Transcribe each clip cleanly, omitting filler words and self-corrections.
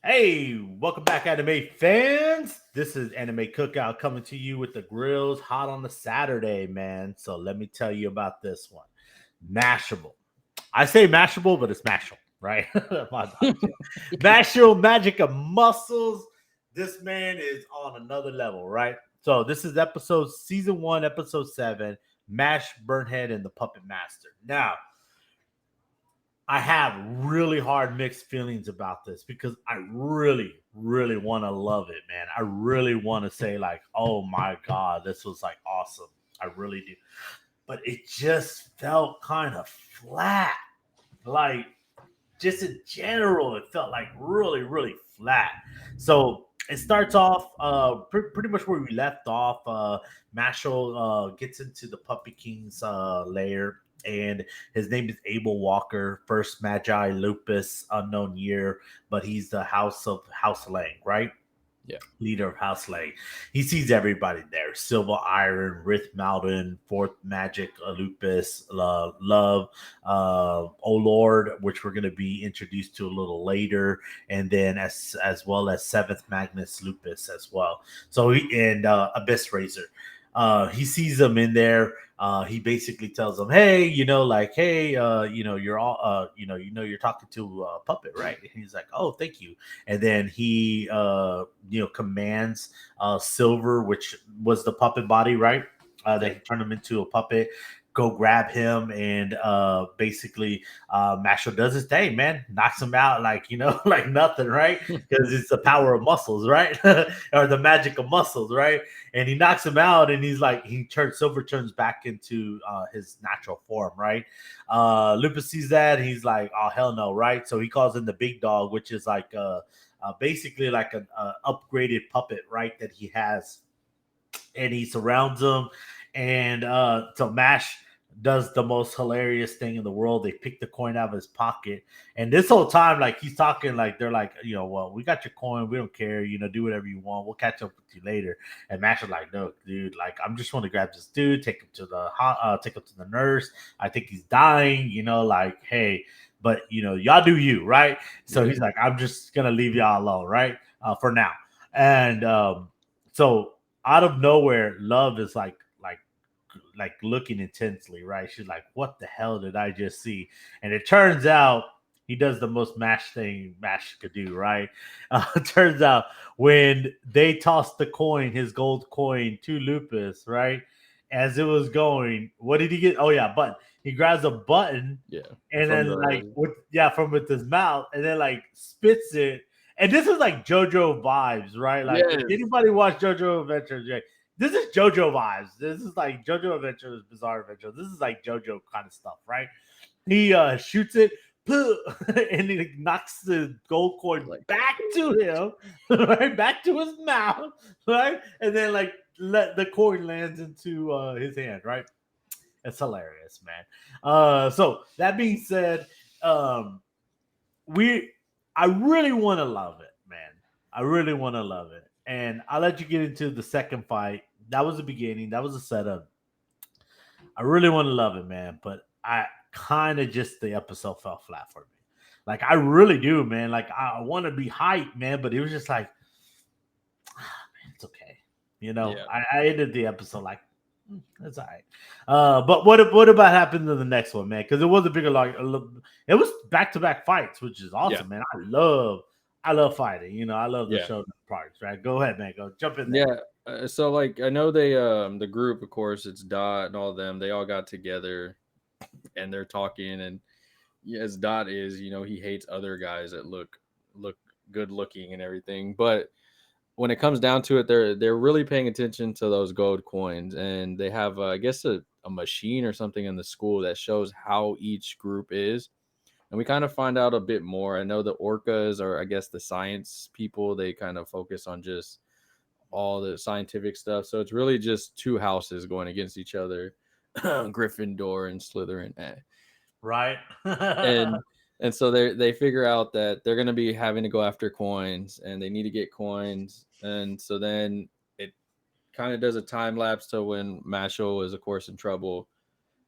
Hey, welcome back, anime fans. This is Anime Cookout coming to you with the grills hot on the Saturday, man. So let me tell you about this one. Mashable. I say Mashable, but it's Mashable, right? My apologies. Mashle Magic and Muscles. This man is on another level, right? So this is season 1, episode 7, Mash Burnhead and the Puppet Master. Now, I have really hard mixed feelings about this because I really, really want to love it, man. I really want to say, like, oh my God, this was like awesome. I really do. But it just felt kind of flat. Like, just in general, it felt like really, really flat. So it starts off pretty much where we left off. Mashal gets into the Puppy King's lair, and his name is Abel Walker, first Magi Lupus, unknown year, but he's the House of House Lang, right? Yeah. Leader of House Lake. He sees everybody there. Silver Iron, Rith Mountain, Fourth Magic, Lupus, Love, Oh Lord, which we're going to be introduced to a little later, and then as well as Seventh Magnus Lupus as well. So and Abyss Razor. He sees them in there. He basically tells them, "Hey, like, hey, you're all, you're talking to a puppet, right?" And he's like, "Oh, thank you." And then he commands Silver, which was the puppet body, right? That he turned him into a puppet. Go grab him, and basically Mashle does his thing, man. Knocks him out like like nothing, right? Because it's the power of muscles, right? Or the magic of muscles, right? And he knocks him out, and he's like, Silver turns back into his natural form, right? Lupus sees that, and he's like, oh hell no, right? So he calls in the big dog, which is like basically like an upgraded puppet, right? That he has, and he surrounds him. And so Mash does the most hilarious thing in the world. They pick the coin out of his pocket, and this whole time, like, he's talking like they're like, well, we got your coin, we don't care, do whatever you want, we'll catch up with you later. And Mash is like, no, dude, like, I'm just want to grab this dude, take him to the nurse. I think he's dying, like, hey, but y'all do you, right? So he's like, I'm just gonna leave y'all alone, right, for now. And so out of nowhere, Love is like looking intensely, right? She's like, "What the hell did I just see?" And it turns out he does the most Mash thing Mash could do, right? It turns out when they tossed the coin, his gold coin, to Lupus, right? As it was going, what did he get? Oh yeah, button. He grabs a button, Yeah. and From then like the from with his mouth, and then like spits it. And this is like JoJo vibes, right? Like, if Yes. anybody watch JoJo Adventures, this is JoJo vibes. This is like JoJo Adventures, Bizarre Adventures. This is like JoJo kind of stuff, right? He shoots it, and he knocks the gold coin Like back to him, right, back to his mouth, right, and then like let the coin lands into his hand, right. It's hilarious, man. So that being said, um, we I really want to love it, man. I really want to love it. And I'll let you get into the second fight. That was the beginning. That was the setup. I really want to love it, man. But I kind of just the episode fell flat for me. Like, I really do, man. Like, I want to be hyped, man. But it was just like, man, it's okay. yeah. I ended the episode like, that's all right. But what about happened to the next one, man? Because it was a bigger, like, it was back to back fights, which is Yeah. awesome, man. I love fighting. I love the Yeah. show parts, right? Go ahead, man. Go jump in there. Yeah. So like I know they the group, of course, it's Dot and all of them, they all got together and they're talking, and as Dot is, he hates other guys that look good looking and everything. But when it comes down to it, they're really paying attention to those gold coins, and they have I guess a machine or something in the school that shows how each group is. And we kind of find out a bit more. I know the orcas are, I guess, the science people. They kind of focus on just all the scientific stuff. So it's really just two houses going against each other, Gryffindor and Slytherin. Right. And and so they figure out that they're going to be having to go after coins, and they need to get coins. And so then it kind of does a time lapse to when Mashal is, of course, in trouble,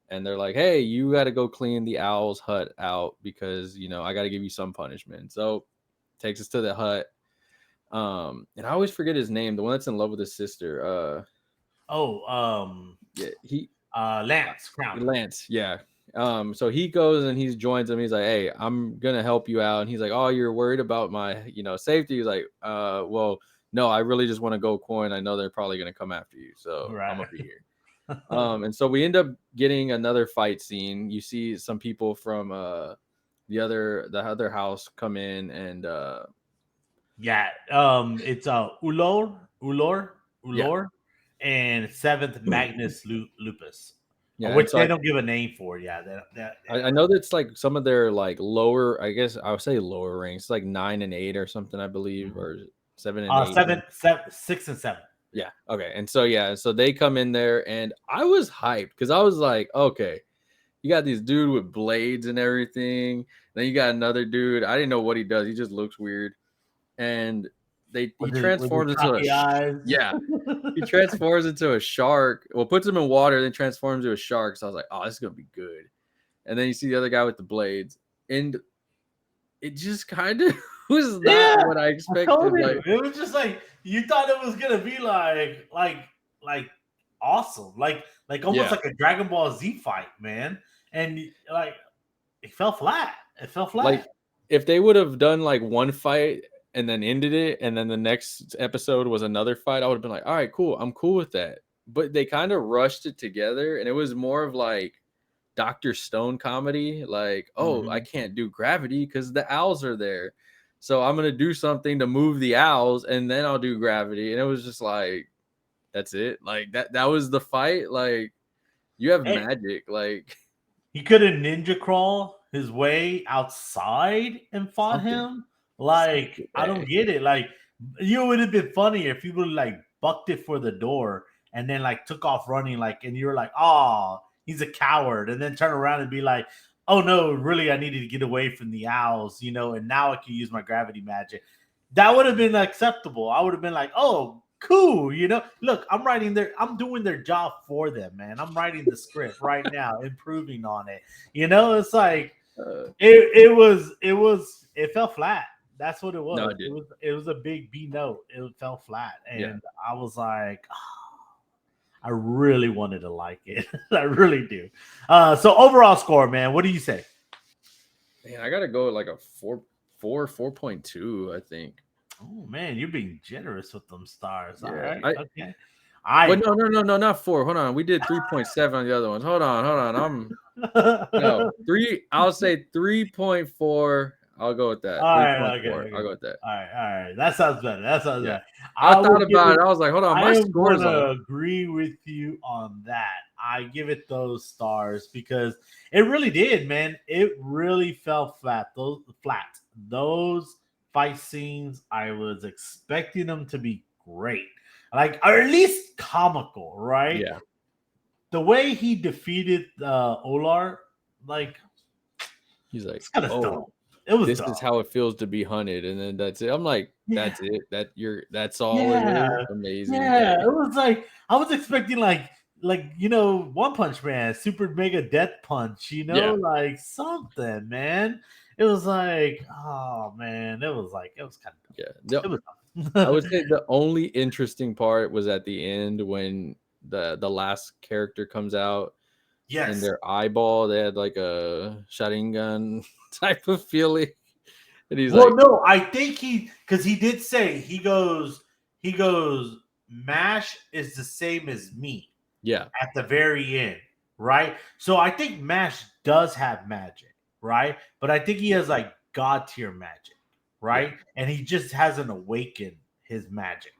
and they're like, "Hey, you got to go clean the owl's hut out because I got to give you some punishment." So takes us to the hut. And I always forget his name, the one that's in love with his sister. Oh, Yeah, he Lance Crown. Lance, yeah. So he goes and he joins him. He's like, "Hey, I'm gonna help you out." And he's like, "Oh, you're worried about my, safety?" He's like, well, no, I really just want to go coin. I know they're probably gonna come after you, so I'm Right. gonna be here." And so we end up getting another fight scene. You see some people from the other house come in and Yeah. It's yeah, Ulor, and seventh Magnus Lupus, yeah. And which so they don't give a name for. Yeah. I know that's like some of their like lower, I guess I would say lower ranks, like 9 and 8 or something, I believe, Mhm. or 7 and 8. Seven, 6 and 7. Yeah. Okay. And so yeah, so they come in there, and I was hyped because I was like, okay, you got this dude with blades and everything. Then you got another dude. I didn't know what he does. He just looks weird, and he With his transforms into cocky eyes. yeah. He transforms into a shark. Well, puts him in water, then transforms into a shark. So I was like, oh, this is gonna be good. And then you see the other guy with the blades, and it just kind of was not Yeah, what I I told expected. Like, you. It was just like you thought it was gonna be like awesome, like almost yeah, like a Dragon Ball Z fight, man. And like it fell flat. It fell like flat. if they would have done like one fight and then ended it, and then the next episode was another fight, I would have been like, all right, cool, I'm cool with that. But they kind of rushed it together, and it was more of like Dr. Stone comedy. Like, oh, I Mhm. can't do gravity because the owls are there. So I'm gonna do something to move the owls, and then I'll do gravity. And it was just like, that's it. Like that was the fight. Like, you have Hey, magic. Like he could have ninja crawl his way outside and fought something. him. Like, I don't Hey, get it. Like, you know, it would have been funny if people like bucked it for the door and then like took off running, like, and you were like, oh, he's a coward, and then turn around and be like, oh no, really, I needed to get away from the owls, and now I can use my gravity magic. That would have been acceptable. I would have been like, oh, cool. Look, I'm doing their job for them, man. I'm writing the script right now, improving on it. It's like uh, it fell flat. That's what it no, was. I It did. was it was a big B note. It fell flat. Yeah, And I was like, I really wanted to like it. I really do. So overall score, man, what do you say? man, I gotta go with like a 4.2, I think. Oh man, you're being generous with them stars. All Yeah, right, I. okay. But I no, not 4. Hold on, we did 3.7 on the other ones. Hold on. No, 3. I'll say 3.4. I'll go with that. All right, okay, 3.4. I'll okay. go with that. All right. That sounds better. That sounds Yeah. better. I I thought will give about it. it. I was like, hold on, I my am score's gonna off. agree with you on that. I give it those stars because it really did, man. It really fell flat. Those fight scenes, I was expecting them to be great, like or at least comical, right? Yeah. The way he defeated Olar, like He's like, it's kind of dumb. oh, It was this dumb. is how it feels to be hunted. And then that's it. I'm like, Yeah. that's it. That's all it Yeah, is. Amazing. yeah. Hey. It was like I was expecting One Punch Man, Super Mega Death Punch, Yeah. like something, man. It was like, oh man, it was kind of Yeah. dumb. It was I dumb. would say the only interesting part was at the end when the last character comes out, and Yes. their eyeball, they had like a Sharingan type of feeling. And he's Well, like, no, I think because he did say he goes, Mash is the same as me yeah, at the very end, right? So I think Mash does have magic, right? But I think he yeah, has like god tier magic, yeah, right? And he just hasn't awakened his magic,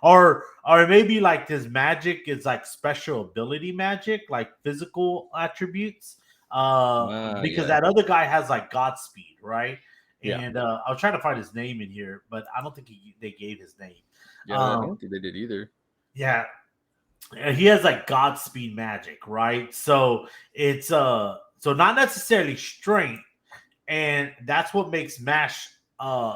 or maybe like his magic is like special ability magic, like physical attributes. Because yeah, that other guy has like Godspeed, right? yeah, And I was trying to find his name in here, but I don't think they gave his name. yeah. I Um, don't think they did either. yeah, he has like Godspeed magic, right? So it's so not necessarily strength, and that's what makes Mash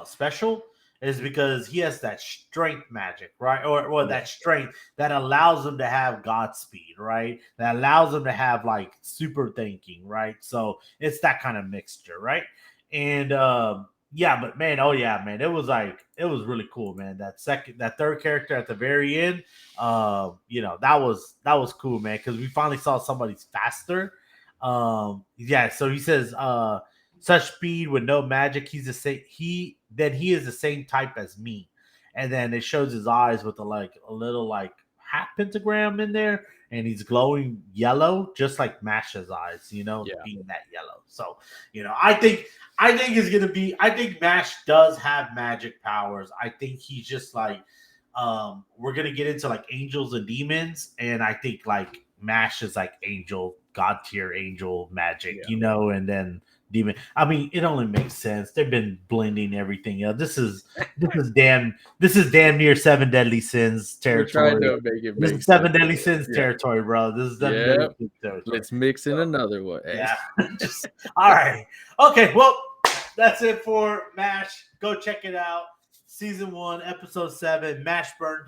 special is because he has that strength magic, right? Or Yeah, that strength that allows him to have Godspeed, right? That allows him to have like super thinking, right? So it's that kind of mixture, right? And Yeah, but man, oh yeah, man, it was really cool, man. That third character at the very end, that was cool, man, because we finally saw somebody's faster. Yeah, so he says, such speed with no magic. He's the same. He is the same type as me, and then it shows his eyes with a little like half pentagram in there, and he's glowing yellow, just like Mash's eyes, Yeah, being that yellow. So, I think it's gonna be. I think Mash does have magic powers. I think he's just like, we're gonna get into like angels and demons, and I think like Mash is like angel, god tier angel magic, yeah. and then demon. I mean, it only makes sense. They've been blending everything. This is damn near seven deadly sins We're trying territory. to make it This make is seven sense. deadly sins Yeah, territory, bro. This is seven yeah. deadly sins territory. Let's mix in another one. Hey. Yeah. Just all right. Okay. Well, that's it for MASH. Go check it out. Season 1, episode 7. MASH Burn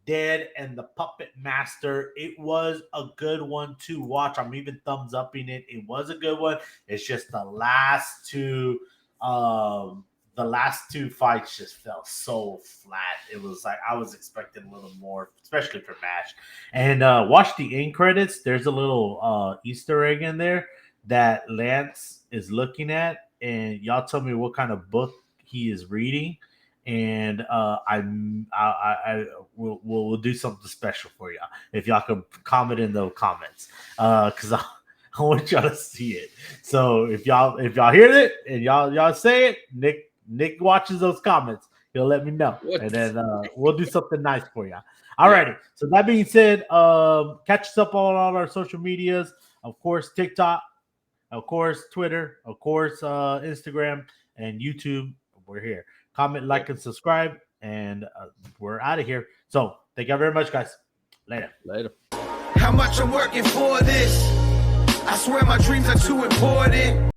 Dead, and the Puppet Master. It was a good one to watch. I'm even thumbs upping it. It was a good one. It's just the last two fights just felt so flat. It was like I was expecting a little more, especially for MASH. And watch the end credits. There's a little Easter egg in there that Lance is looking at, and y'all tell me what kind of book he is reading, and we'll do something special for y'all if y'all can comment in the comments, because I want y'all to see it. So if y'all hear it and y'all say it, Nick watches those comments. He'll let me know, and then we'll do something nice for y'all. Alrighty. So that being said, catch us up on all our social medias. Of course, TikTok, of course, Twitter, of course, Instagram, and YouTube. We're here. Comment, like, and subscribe, and we're out of here. So thank you very much, guys. Later. How much I'm working for this? I swear my dreams are too important.